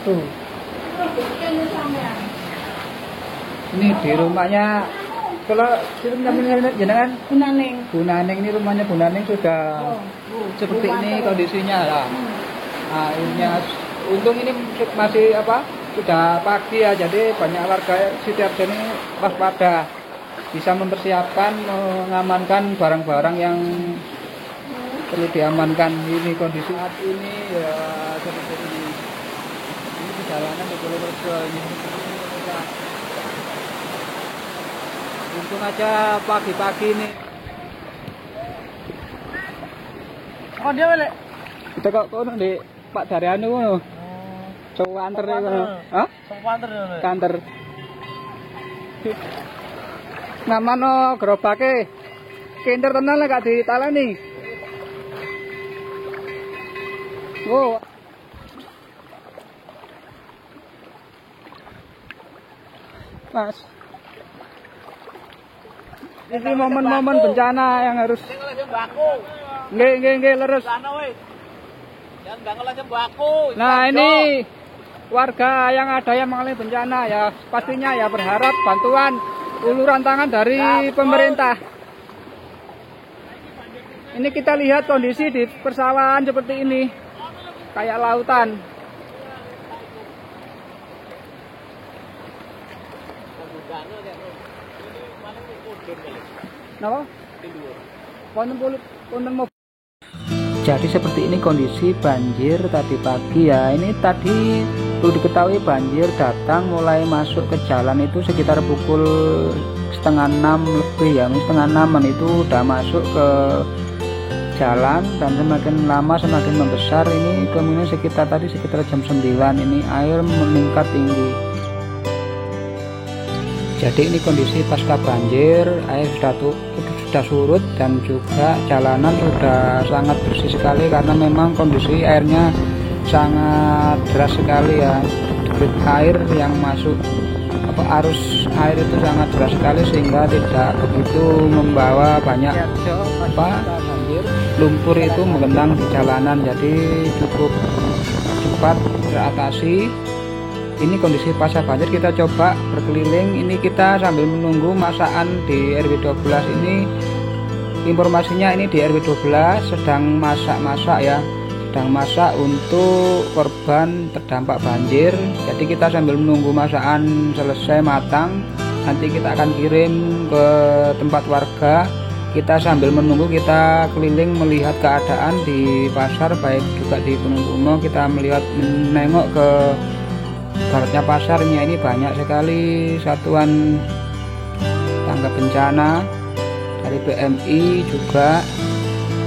Tuh. Ini di rumahnya, kalau itu namanya jenengan Bunaning, ini rumahnya Bunaning sudah seperti ini kondisinya lah. Akhirnya untung ini masih sudah pagi ya, jadi banyak warga Sidoarjo ini waspada, bisa mempersiapkan, mengamankan barang-barang yang perlu diamankan. Ini kondisi saat ini ya seperti ini. Ini di jalanan di Purworejo ini. Untung aja pagi-pagi ini. Oh dia balik. Kita kok di Pak Daryani ngono. Coba anter ngono. Hah? Coba anter ngono. Kanter. Namano gerobake. Kinter tenan lek gak ditalani. Oh. Mas. Ini momen-momen bencana yang harus. Nggih, leres. Nah, ini warga yang ada yang mengalami bencana ya, pastinya ya berharap bantuan uluran tangan dari pemerintah. Ini kita lihat kondisi di persawahan seperti ini, kayak lautan. Napa? Jadi seperti ini kondisi banjir tadi pagi ya. Ini tadi perlu diketahui banjir datang mulai masuk ke jalan itu sekitar pukul 5:30 lebih ya, 5:30 itu udah masuk ke jalan, dan semakin lama semakin membesar. Ini kemungkinan sekitar jam 9 ini air meningkat tinggi. Jadi ini kondisi pasca banjir, air sudah surut dan juga jalanan sudah sangat bersih sekali karena memang kondisi airnya sangat deras sekali ya. Debit air yang masuk arus air itu sangat deras sekali sehingga tidak begitu membawa banyak lumpur itu menggenang di jalanan, jadi cukup cepat teratasi. Ini kondisi pasca banjir, kita coba berkeliling. Ini kita sambil menunggu masakan di RW 12 ini. Informasinya ini di RW 12 sedang masak-masak ya, sedang masak untuk korban terdampak banjir. Jadi kita sambil menunggu masakan selesai matang, nanti kita akan kirim ke tempat warga. Kita sambil menunggu, kita keliling melihat keadaan di pasar, baik juga di Gunung. Kita menengok ke baratnya pasarnya, ini banyak sekali satuan tanggap bencana dari PMI juga.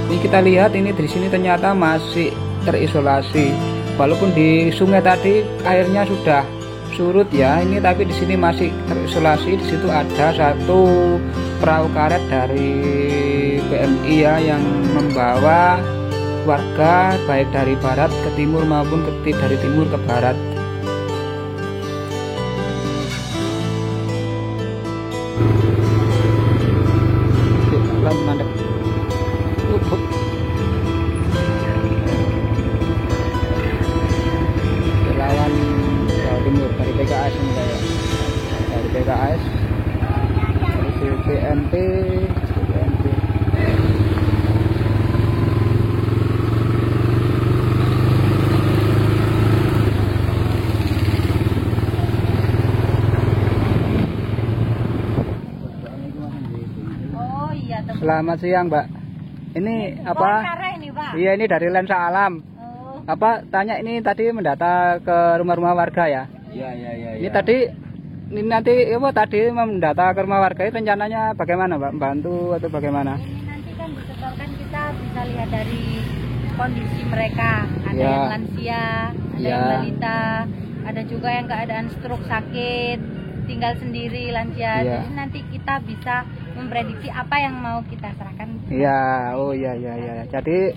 Ini kita lihat ini di sini ternyata masih terisolasi, walaupun di sungai tadi airnya sudah surut ya, ini tapi di sini masih terisolasi. Di situ ada satu perahu karet dari PMI ya yang membawa warga baik dari barat ke timur maupun dari timur ke barat. Mandek lubuk relawan Jawa Timur dari PKS ini kayak dari PKS, dari BNP. Selamat siang, Mbak. Ini apa? Ini, Pak. Iya, ini dari Lensa Alam. Tanya ini tadi mendata ke rumah-rumah warga ya? Iya. Ini tadi nanti tadi mendata ke rumah warga, itu rencananya bagaimana, Mbak? Bantu atau bagaimana? Ini nanti kan disetorkan, kita bisa lihat dari kondisi mereka. Ada Ya. yang lansia, ada yang balita, ada juga yang keadaan stroke, sakit, tinggal sendiri lansia. Ya. Jadi nanti kita bisa memprediksi apa yang mau kita serahkan. Iya, iya. Jadi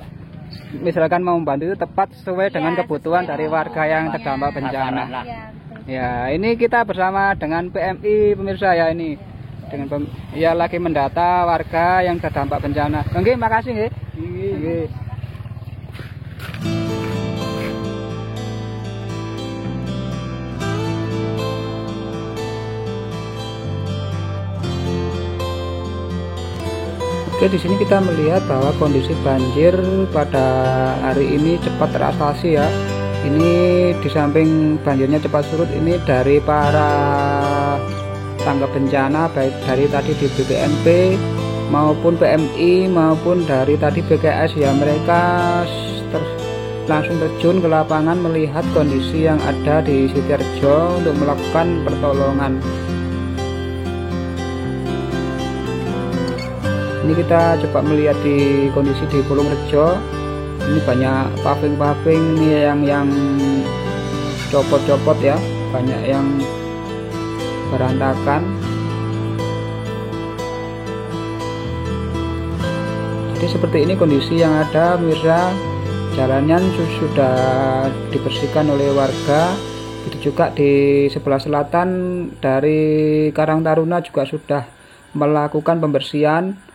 misalkan mau membantu itu tepat sesuai dengan kebutuhan dari warga yang terdampak bencana. Iya, betul. Ya, ini kita bersama dengan PMI pemirsa ya, ini dengan lagi mendata warga yang terdampak bencana. Oke, makasih nggih. Nggih. Oke, di sini kita melihat bahwa kondisi banjir pada hari ini cepat teratasi ya. Ini di samping banjirnya cepat surut, ini dari para tanggap bencana, baik dari tadi di BPNP maupun PMI maupun dari tadi BKS ya, mereka langsung terjun ke lapangan melihat kondisi yang ada di Sitiarjo untuk melakukan pertolongan. Ini kita coba melihat di kondisi di Pulungrejo. Ini banyak paving ini yang copot-copot ya, banyak yang berantakan. Jadi seperti ini kondisi yang ada, pemirsa. Jalannya sudah dibersihkan oleh warga. Itu juga di sebelah selatan dari Karang Taruna juga sudah melakukan pembersihan.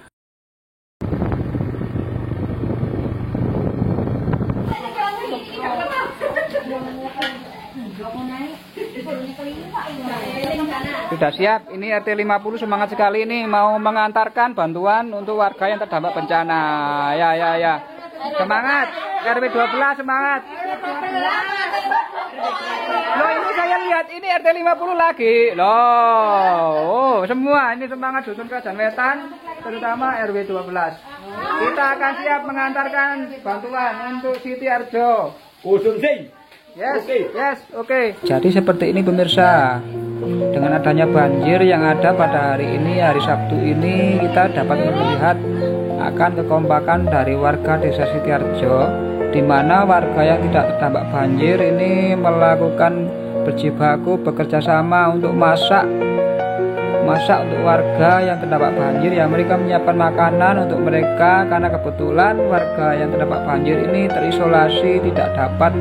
Sudah siap, ini RT 50 semangat sekali ini mau mengantarkan bantuan untuk warga yang terdampak bencana. Ya. Semangat, RW 12 semangat. Loh, ini saya lihat ini RT 50 lagi. Loh, semua ini semangat Dusun Kerajaan Wetan, terutama RW 12. Kita akan siap mengantarkan bantuan untuk Sitiarjo. Yes, oke. Jadi seperti ini pemirsa. Dengan adanya banjir yang ada pada hari ini, hari Sabtu ini, kita dapat melihat akan kekompakan dari warga desa Sitiarjo, di mana warga yang tidak terdampak banjir ini melakukan berjibaku bekerja sama untuk masak untuk warga yang terdampak banjir ya. Mereka menyiapkan makanan untuk mereka karena kebetulan warga yang terdampak banjir ini terisolasi, tidak dapat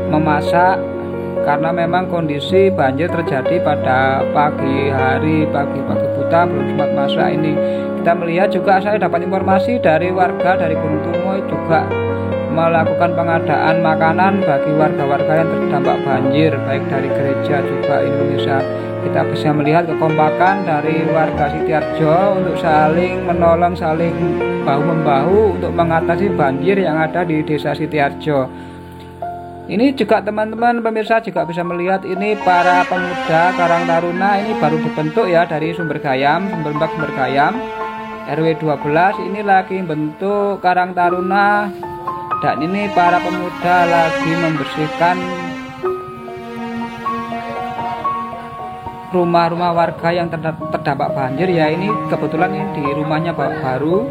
memasak karena memang kondisi banjir terjadi pada pagi hari, pagi buta, belum sempat masak ini. Kita melihat juga, saya dapat informasi dari warga dari Gunung Tumoy juga melakukan pengadaan makanan bagi warga-warga yang terdampak banjir, baik dari gereja juga Indonesia. Kita bisa melihat kekompakan dari warga Sitiarjo untuk saling menolong, saling bahu-membahu untuk mengatasi banjir yang ada di desa Sitiarjo. Ini juga teman-teman pemirsa juga bisa melihat ini para pemuda Karang Taruna ini baru dibentuk ya dari Sumber Gayam RW 12 ini lagi bentuk Karang Taruna, dan ini para pemuda lagi membersihkan rumah-rumah warga yang terdampak banjir ya. Ini kebetulan ini di rumahnya Bapak Baru.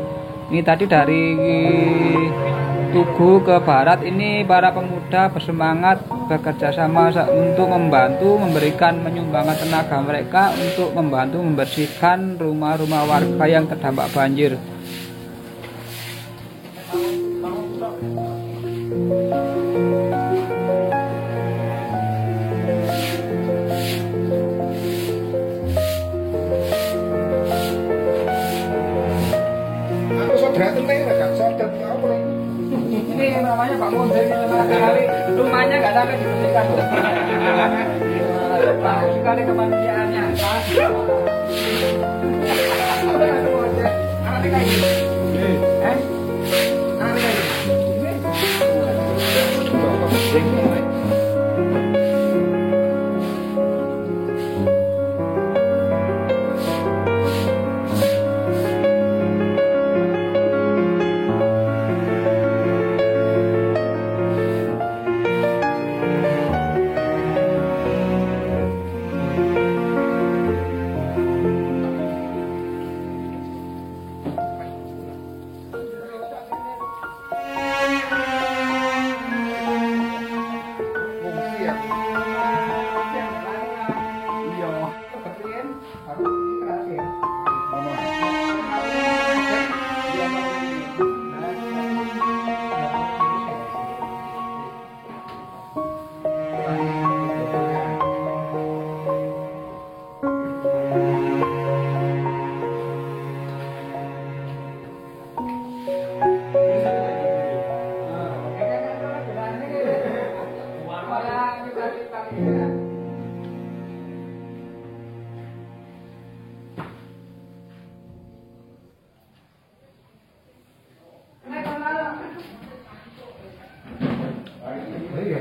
Ini tadi dari Tugu ke barat ini para pemuda bersemangat bekerja sama untuk membantu, memberikan menyumbangkan tenaga mereka untuk membantu membersihkan rumah-rumah warga yang terdampak banjir. Ini namanya Pak Mundir, rumahnya nggak sampai dibersihkan. Bagus sekali kemanusiaannya. Ini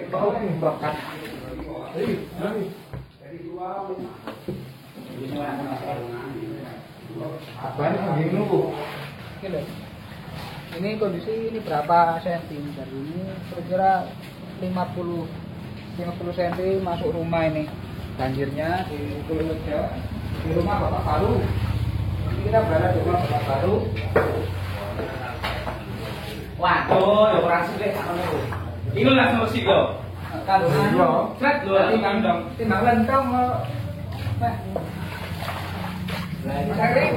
kondisi ini berapa senti dari ini kira-kira 50 cm masuk rumah ini banjirnya di Pulau Jawa di rumah Bapak Baru. Ini kita berada di rumah Bapak Baru. Waduh, ya orang sih deh. Ini lah solusi yo. Kalau Flat lu timbang lentong Pak. Lah ini saya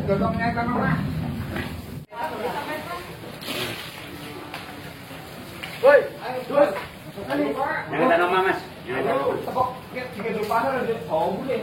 godongnya sama Mas. Woi, ayo terus. Jangan tanam Mas. Tepok tiga dulu pasar udah tahu boleh.